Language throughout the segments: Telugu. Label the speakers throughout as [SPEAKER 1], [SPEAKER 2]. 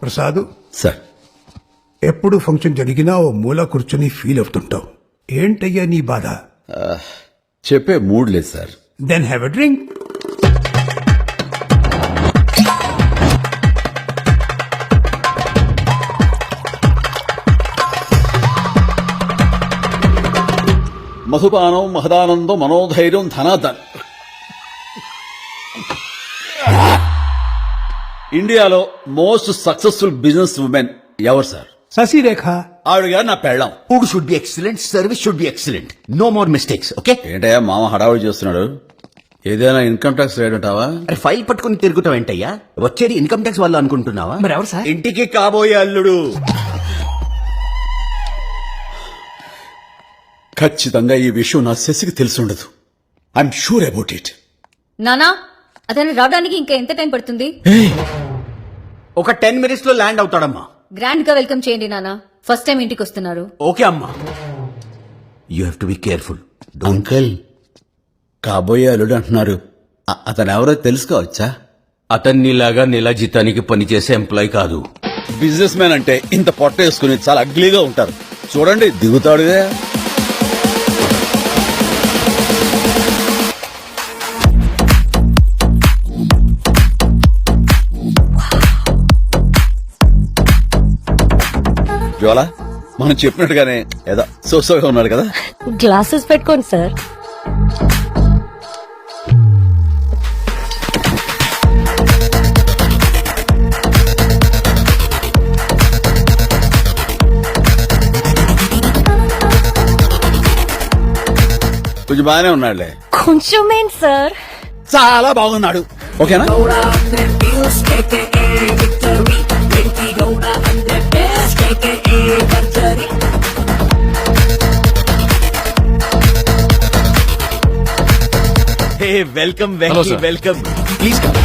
[SPEAKER 1] ప్రసాద్,
[SPEAKER 2] సార్
[SPEAKER 1] ఎప్పుడు ఫంక్షన్ జరిగినా ఓ మూల కూర్చొని ఫీల్ అవుతుంటావు. ఏంటయ్యా నీ బాధ?
[SPEAKER 2] చెప్పే మూడ్ లేదు sir.
[SPEAKER 1] Then have a drink.
[SPEAKER 2] మధుపానం మహదానందం మనోధైర్యం ధనాధన్. ఇండియాలో మోస్ట్ సక్సెస్ఫుల్ బిజినెస్ ఉమెన్ ఎవరు సార్?
[SPEAKER 1] శశిరేఖ.
[SPEAKER 2] ఆవిడ గారు నా పెళ్ళాం.
[SPEAKER 3] Food should be excellent, service should be excellent. No more mistakes, okay?
[SPEAKER 2] ఏంటయ్యా మామ హడావుడి చేస్తున్నాడు? ఏదైనా ఇన్కమ్ ట్యాక్స్ రేట్ అంటావా?
[SPEAKER 3] అరే ఫైల్ పట్టుకుని తిరుగుతావు ఏంటయ్యా? వచ్చేది ఇన్కమ్ ట్యాక్స్ వాళ్ళు అనుకుంటున్నావా?
[SPEAKER 4] మరి ఎవరు సార్?
[SPEAKER 3] ఇంటికి కాబోయే అల్లుడు.
[SPEAKER 2] ఖచ్చితంగా ఈ విషయం నా శశికి తెలిసి ఉండదు. I'm sure about it.
[SPEAKER 5] నానా, అతను రావడానికి ఇంకా ఎంత టైం పడుతుంది?
[SPEAKER 3] ఒక 10 minutes లో ల్యాండ్ అవుతాడమ్మా.
[SPEAKER 5] గ్రాండ్ గా వెల్కమ్ చేయండి నానా. ఫస్ట్ టైం ఇంటికి వస్తున్నారు.
[SPEAKER 3] ఓకే అమ్మా. You have to be careful.
[SPEAKER 2] Uncle, కాబోయే అల్లుడు అంటున్నారు. అతను ఎవరో తెలుసుకోవచ్చా?
[SPEAKER 6] అతన్నిలాగా నెల జీతానికి పనిచేసే ఎంప్లాయ్ కాదు.
[SPEAKER 2] బిజినెస్ మ్యాన్ అంటే ఇంత పొట్ట వేసుకుని చాలా అగ్లీగా ఉంటారు. చూడండి దిగుతాడుగా. జ్వాల, మనం చెప్పినట్టుగానే ఏదో సోసోగా ఉన్నాడు కదా.
[SPEAKER 7] గ్లాసెస్ పెట్టుకోండి సార్.
[SPEAKER 2] కొంచెం బాగానే ఉన్నాడులే.
[SPEAKER 7] కొంచెమేం సార్?
[SPEAKER 2] చాలా బాగున్నాడు. ఓకేనా?
[SPEAKER 3] Hey welcome
[SPEAKER 6] Hello,
[SPEAKER 3] Venky,
[SPEAKER 6] sir.
[SPEAKER 3] Welcome. Please come.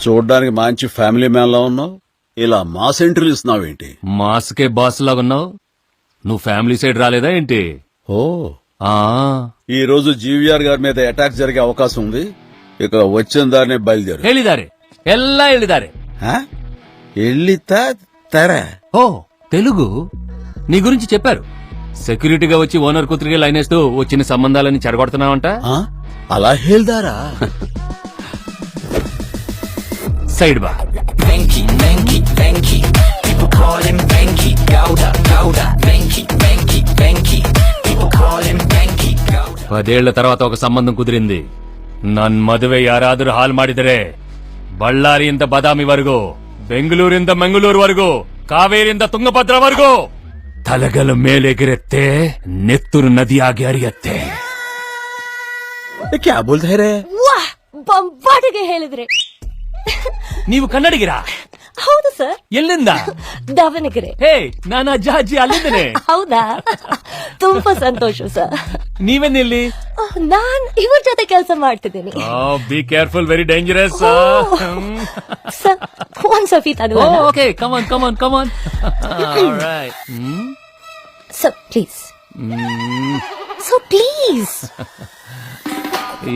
[SPEAKER 2] చూడడానికి మంచి ఫ్యామిలీ మ్యాన్ లా ఉన్నావు. ఇలా మాస్ ఎంట్రీలు ఇస్తున్నావు ఏంటి?
[SPEAKER 6] మాస్కే బాస్ లాగా ఉన్నావు. నువ్వు ఫ్యామిలీ సైడ్ రాలేదా ఏంటి?
[SPEAKER 2] ఓ,
[SPEAKER 6] ఆ
[SPEAKER 2] ఈ రోజు జీవీఆర్ గారి మీద అటాక్ జరిగే అవకాశం ఉంది. ఇక వచ్చిన దారినే బయలుదేరు.
[SPEAKER 6] ಹೇಳಿದ್ದಾರೆ ಎಲ್ಲ ಹೇಳಿದ್ದಾರೆ.
[SPEAKER 2] ఎల్లితా తరా.
[SPEAKER 6] ఓ తెలుగు నీ గురించి చెప్పారు. సెక్యూరిటీగా వచ్చి ఓనర్ కూతురికి లైన్ వేస్తూ వచ్చిన సంబంధాలని చెడగొడుతున్నావంట.
[SPEAKER 2] అలా హేల్దారా?
[SPEAKER 6] సైడ్ బా.
[SPEAKER 4] Venki, Venki, Venki. People call him Venki. Gouda, Gouda. Venki, Venki, Venki. People call him Venki. Gouda.
[SPEAKER 6] 10 ఏళ్ల తర్వాత ఒక సంబంధం కుదిరింది. ನನ್ ಮದುವೆ ಯಾರಾದ್ರೂ ಹಾಲ್ ಮಾಡಿದರೆ ಬಳ್ಳಾರಿಯಿಂದ ಬಾದಾಮಿವರೆಗೂ, ಬೆಂಗಳೂರಿಂದ ಮಂಗಳೂರುವರೆಗೂ, ಕಾವೇರಿಯಿಂದ ತುಂಗಭದ್ರವರೆಗೂ ತಲೆಗಳ ಮೇಲೆಗಿರುತ್ತೆ, ನೆತ್ತೂರು ನದಿಯಾಗಿ ಹರಿಯತ್ತೆ.
[SPEAKER 2] ಕ್ಯಾ ಬೋಲ್ತಾ ಹೈ ರೇ?
[SPEAKER 7] ವಾ, ಬಂಬಾಟಿಗೆ ಹೇಳಿದ್ರೆ.
[SPEAKER 6] ನೀವು ಕನ್ನಡಿಗರಾ?
[SPEAKER 7] ಹೌದು ಸರ್.
[SPEAKER 6] ಎಲ್ಲಿಂದ?
[SPEAKER 7] ದಾವಣಗೆರೆ.
[SPEAKER 6] ಹೇ, ನಾನು ಅಜ್ಜ ಅಜ್ಜಿ ಅಲ್ಲಿದ್ದೇನೆ.
[SPEAKER 7] ಹೌದಾ? ತುಂಬಾ ಸಂತೋಷ ಸರ್.
[SPEAKER 6] ನೀವೆನ್ನಿಲ್ಲಿ?
[SPEAKER 7] ನಾನ್ ಇವ್ರ ಜೊತೆ ಕೆಲಸ ಮಾಡ್ತಿದ್ದೀನಿ.
[SPEAKER 6] Be careful, very dangerous.
[SPEAKER 7] Sir, ಒಂದ್ ಸಫಿ ತನು.
[SPEAKER 6] Okay, come on come on come on. Alright.
[SPEAKER 7] Sir please. So please.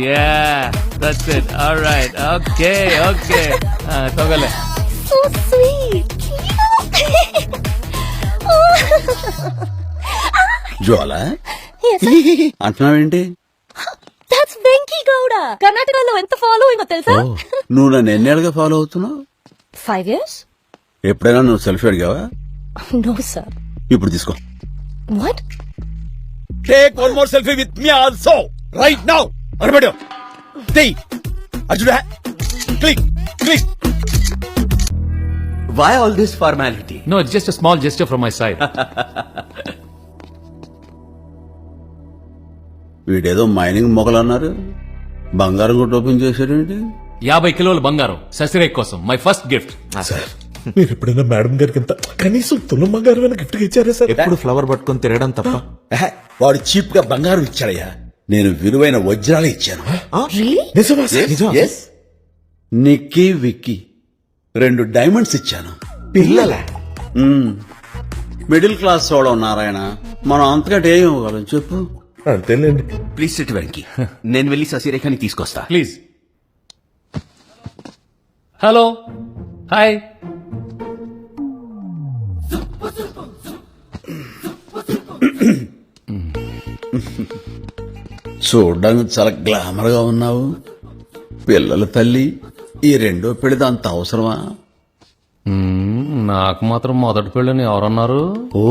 [SPEAKER 6] Yeah, that's it. All right. Okay, okay. Togale.
[SPEAKER 7] So sweet.
[SPEAKER 2] Jwala
[SPEAKER 7] Yes, sir.
[SPEAKER 2] అంటున్నావేంటి?
[SPEAKER 7] That's Venki Gowda. కర్ణాటకలో ఎంత ఫాలోయింగ్ తెలుసా?
[SPEAKER 2] నువ్వు నన్ను ఎన్నేళ్ళుగా ఫాలో అవుతున్నావు?
[SPEAKER 7] 5 years?
[SPEAKER 2] ఎప్పుడైనా నువ్వు సెల్ఫీ అడిగావా?
[SPEAKER 7] No, sir.
[SPEAKER 2] ఇప్పుడు తీసుకో.
[SPEAKER 7] What?
[SPEAKER 2] Take one more selfie with me also right now. అరబడో దే Arjuna click click.
[SPEAKER 3] Why all this formality?
[SPEAKER 6] No, it's just a small gesture from my side.
[SPEAKER 2] వీడేదో మైనింగ్ మొగలన్నారు, బంగారం కూడా ఓపెన్ చేశాడేంటి?
[SPEAKER 6] 50 కిలోల బంగారం శశిరేఖ కోసం, మై ఫస్ట్ గిఫ్ట్.
[SPEAKER 8] సార్, మీరు ఎప్పుడైనా మేడం గారికి ఇంత కనీసం తులం బంగారం గిఫ్ట్ ఇచ్చారా సార్?
[SPEAKER 4] ఎప్పుడు ఫ్లవర్ పట్టుకొని తిరగడం తప్ప.
[SPEAKER 2] వాడు చీప్ గా బంగారం ఇచ్చాడయ్యా. నేను విలువైన వజ్రాలు ఇచ్చాను.
[SPEAKER 8] నిజమా sir?
[SPEAKER 2] Yes. Nikki Vicky 2 diamonds ఇచ్చాను.
[SPEAKER 8] పిల్లల
[SPEAKER 2] మిడిల్ క్లాస్ చూడడం నారాయణ, మనం అంతకంటే ఏం ఇవ్వగలం చెప్పు.
[SPEAKER 8] అంతేలేండి.
[SPEAKER 3] ప్లీజ్ సిట్ వెంకీ, నేను వెళ్ళి శశిరేఖని తీసుకొస్తా.
[SPEAKER 6] ప్లీజ్. Hello, hi.
[SPEAKER 2] చూడ్డానికి చాలా గ్లామర్ గా ఉన్నావు. పిల్లల తల్లి, ఈ 2వ పెళ్లిది అంత అవసరమా?
[SPEAKER 6] నాకు మాత్రం మొదటి పెళ్ళని ఎవరన్నారు?
[SPEAKER 2] ఓ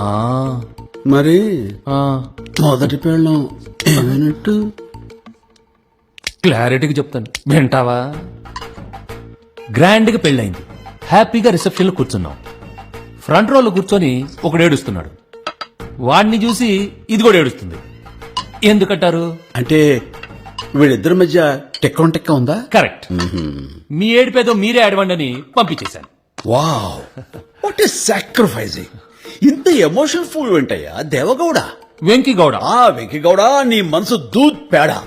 [SPEAKER 6] ఆ,
[SPEAKER 2] మరి
[SPEAKER 6] ఆ,
[SPEAKER 2] మొదటి పెళ్ళం ఏమైనట్టు?
[SPEAKER 6] క్లారిటీగా చెప్తాను, వింటావా? గ్రాండ్ గా పెళ్ళైంది, హ్యాపీగా రిసెప్షన్ లో కూర్చున్నాం. ఫ్రంట్ రోలో కూర్చొని ఒకడు ఏడుస్తున్నాడు. వాడిని చూసి ఇది కూడా ఏడుస్తుంది. ఎందుకంటారు?
[SPEAKER 2] అంటే వీళ్ళిద్దరి మధ్య టెక్క ఉందా?
[SPEAKER 6] కరెక్ట్. మీ ఏడిపేదో మీరే ఆడవండి అని పంపించేశాను.
[SPEAKER 2] Wow, what is sacrificing. ఇంత ఎమోషన్ ఫుల్ ఏంటయ్యా దేవగౌడ?
[SPEAKER 6] వెంకీ గౌడ.
[SPEAKER 2] వెంకీగౌడ, నీ మనసు దూద్ పేడా.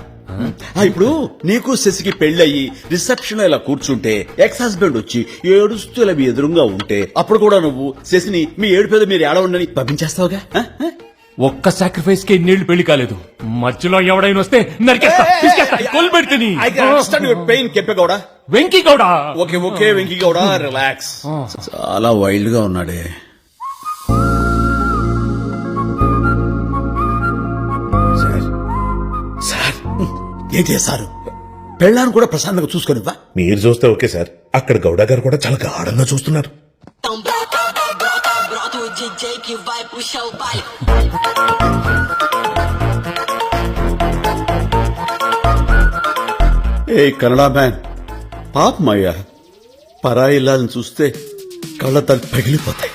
[SPEAKER 2] ఇప్పుడు నీకు శశికి పెళ్ళయి రిసెప్షన్ లో ఇలా కూర్చుంటే ఎక్స్ హస్బెండ్ వచ్చి ఏడుస్తూ ఇలా మీ ఎదురుగా ఉంటే అప్పుడు కూడా నువ్వు శశిని మీ ఏడుపేదో మీరు ఏడవండి పంపించేస్తావుగా?
[SPEAKER 6] ఒక్క సాక్రిఫైస్ కి నీళ్లు పెళ్లి కాలేదు. మధ్యలో ఎవడైనా వస్తే నరికేస్తా, పిసికేస్తా, కొల్లుపెడుతుంది.
[SPEAKER 2] Pain Kempegowda.
[SPEAKER 6] Venky Gowda.
[SPEAKER 2] Okay okay Venky Gowda, relax. చాలా వైల్డ్ గా ఉన్నాడే.
[SPEAKER 8] సార్
[SPEAKER 2] ఏం చేశారు? పెళ్ళాన్ని కూడా ప్రశాంతంగా చూసుకునివ్వా?
[SPEAKER 8] మీరు చూస్తే ఓకే సార్, అక్కడ గౌడ గారు కూడా చాలా గాఢంగా చూస్తున్నారు.
[SPEAKER 2] ఏ కన్నడా మ్యాన్, పాపమయ్యా, పరాయి ఇల్లాలని చూస్తే కళ్ళ తల్లి పగిలిపోతాయి.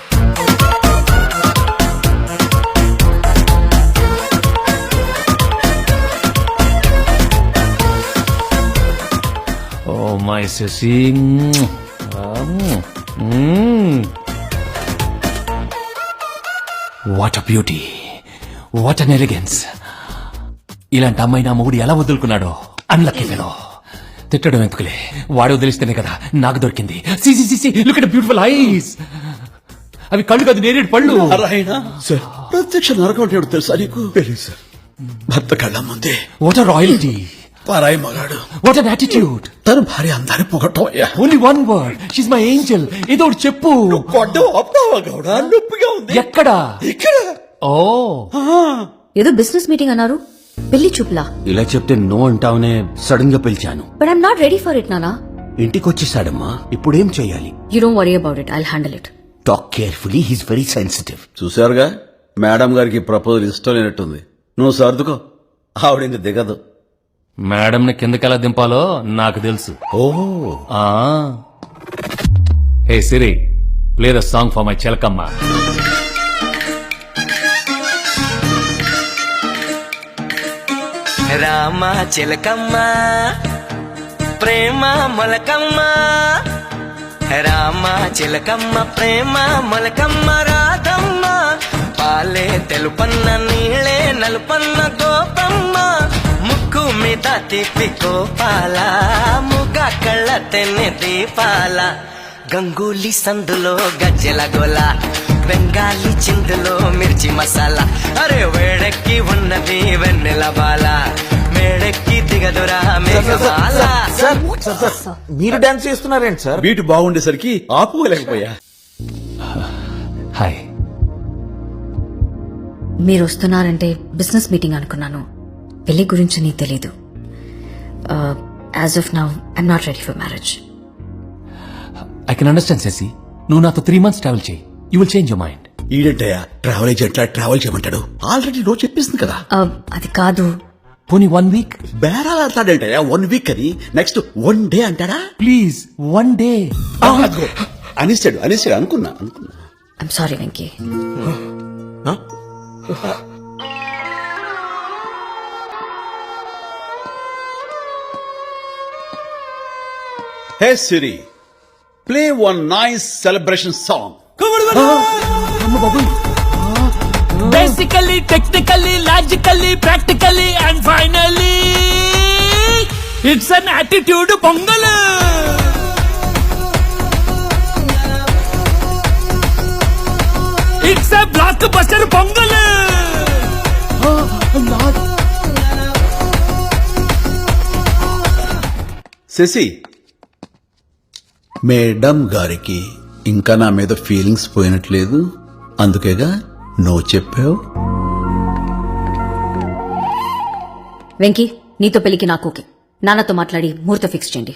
[SPEAKER 6] Oh my Shashi, what a beauty, what an elegance. ఇలాంటి అమ్మాయి నా మొగుడు ఎలా వదులుకున్నాడో. Unlucky fellow. తిట్టడం ఎందుకులే, వాడు వదిలిస్తేనే కదా నాకు దొరికింది. Look at beautiful eyes. అవి కళ్ళు కాదు, నేరేడు పళ్ళు.
[SPEAKER 2] నారాయణ,
[SPEAKER 8] సార్
[SPEAKER 2] ప్రత్యక్ష నరకం అంటే ఏమిటో తెలుసా నీకు?
[SPEAKER 8] తెలియదు సార్.
[SPEAKER 2] భర్త కళ్ళ ముందే
[SPEAKER 6] వాట్ అ రాయల్టీ,
[SPEAKER 2] పరాయి మగాడు
[SPEAKER 6] వాట్ అన్ యాటిట్యూడ్.
[SPEAKER 2] తన భార్య అందాన్ని పొగట్టం అయ్యా.
[SPEAKER 6] Only one word, she's my Angel. ఏదో ఒకటి చెప్పు.
[SPEAKER 2] కొట్టం ఆపుతావా గౌడ? నొప్పిగా ఉంది.
[SPEAKER 6] ఎక్కడ?
[SPEAKER 2] ఇక్కడ.
[SPEAKER 6] ఓ,
[SPEAKER 5] ఏదో బిజినెస్ మీటింగ్ అన్నారు, పెళ్లి చూపులా?
[SPEAKER 3] ఇలా చెప్తే నో అంటావునే సడన్ గా పిలిచాను.
[SPEAKER 5] But I'm not ready for it నానా.
[SPEAKER 3] ఇంటికి వచ్చేసాడమ్మా, ఇప్పుడేం చేయాలి?
[SPEAKER 5] You don't worry about it, I'll handle it.
[SPEAKER 3] Talk carefully, he's very sensitive.
[SPEAKER 2] చూశారుగా, మేడం గారికి ప్రపోజల్ ఇష్టం లేనట్టుంది. నువ్వు సర్దుకో, ఆవిడ ఇంక దిగదు.
[SPEAKER 6] మేడం ని కిందకెలా దింపాలో నాకు తెలుసు.
[SPEAKER 2] Oh
[SPEAKER 6] ah, hey Siri, play the song for my Chilakamma.
[SPEAKER 4] Rama చిలకమ్మ ప్రేమ మొలకమ్మ, రామ చిలకమ్మ ప్రేమ మొలకమ్మ, రాధమ్మ పాలే తెలుపన్న నీళ్ళే నలుపన్న గోపమ్మ, ముక్కు మీద తిప్పి కోపాల, ముగ కళ్ళ తెన్నె దీపాల, గంగూలీ సందులో గజ్జెల గోల, బెంగాలీ చిందులో మిర్చి మసాలా, అరే వేడెక్కి ఉన్నది వెన్నెల బాల, మేడెక్కి దిగదురా మేఘమాల.
[SPEAKER 9] మీరు డాన్స్ చేస్తున్నారేంటి సార్?
[SPEAKER 2] బీట్ బాగుండేసరికి ఆపుకోలేకపోయా.
[SPEAKER 6] హాయ్.
[SPEAKER 5] మీరు వస్తున్నారంటే బిజినెస్ మీటింగ్ అనుకున్నాను, పెళ్లి గురించి నీకు తెలీదు. As of now I'm not ready for marriage.
[SPEAKER 6] I can understand Shashi, నువ్వు నాతో 3 months ట్రావెల్ చేయి, you will change your mind.
[SPEAKER 2] ఈడంటయ్యా ట్రావెల్ ఏజెంట్ ట్రావెల్ చేయమంటాడు. ఆల్రెడీ నో చెప్పేసింది కదా.
[SPEAKER 5] అది కాదు,
[SPEAKER 6] పోనీ 1 week
[SPEAKER 2] బేరాలు ఆడతాడంటయ్యా. 1 week అని, నెక్స్ట్ 1 day అంటాడా?
[SPEAKER 6] Please, 1 day.
[SPEAKER 2] అనేసాడు అనుకున్నా.
[SPEAKER 5] I'm sorry Venky.
[SPEAKER 2] Hey Siri, play one nice celebration song.
[SPEAKER 6] Basically technically logically practically and finally it's an attitude Pongal. It's a blockbuster Pongal.
[SPEAKER 2] Shashi, madam గారికి ఇంకా నా మీద ఫీలింగ్స్ పోయినట్లేదు, అందుకేగా నో చెప్పావు.
[SPEAKER 5] వెంకీ నీతో పెళ్లికి నాకు ఓకే. నాన్నతో మాట్లాడి ముహూర్తం ఫిక్స్ చేయండి.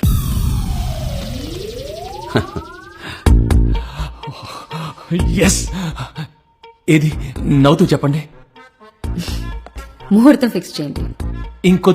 [SPEAKER 6] ఎస్. ఏది నవ్వుతూ చెప్పండి.
[SPEAKER 5] ముహూర్తం ఫిక్స్ చేయండి.
[SPEAKER 6] ఇంకో